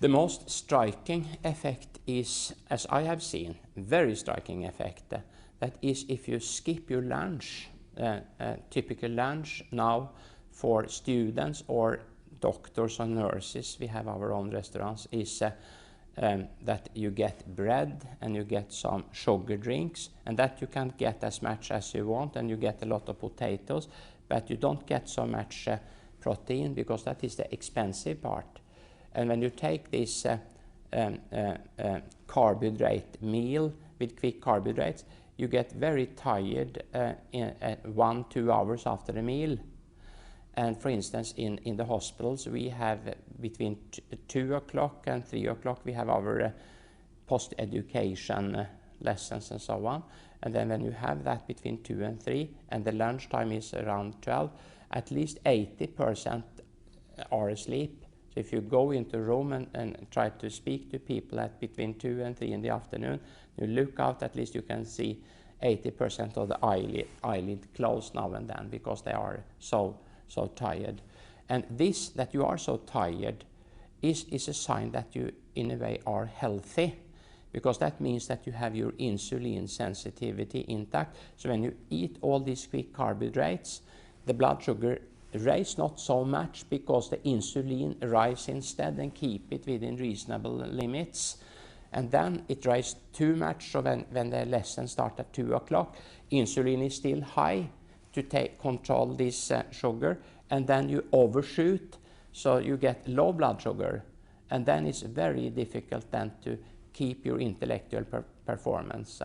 The most striking effect is, as I have seen, very striking effect, that is if you skip your lunch, typical lunch now for students or doctors or nurses, we have our own restaurants, is that you get bread and you get some sugar drinks, and that you can get as much as you want, and you get a lot of potatoes, but you don't get so much protein, because that is the expensive part. And when you take this carbohydrate meal with quick carbohydrates, you get very tired in 1-2 hours after the meal. And for instance, in the hospitals, we have between 2 o'clock and 3 o'clock, we have our post-education lessons and so on. And then when you have that between 2 and 3, and the lunchtime is around 12, at least 80% are asleep. So if you go into a room and try to speak to people at between 2 and 3 in the afternoon, you look out, at least you can see 80% of the eyelid closed now and then, because they are so tired. And this, that you are so tired, is a sign that you in a way are healthy, because that means that you have your insulin sensitivity intact. So when you eat all these quick carbohydrates, the blood sugar rise not so much, because the insulin rise instead and keep it within reasonable limits. And then it rises too much, so when the lesson starts at 2 o'clock, insulin is still high to control this sugar, and then you overshoot, so you get low blood sugar, and then it's very difficult then to keep your intellectual performance.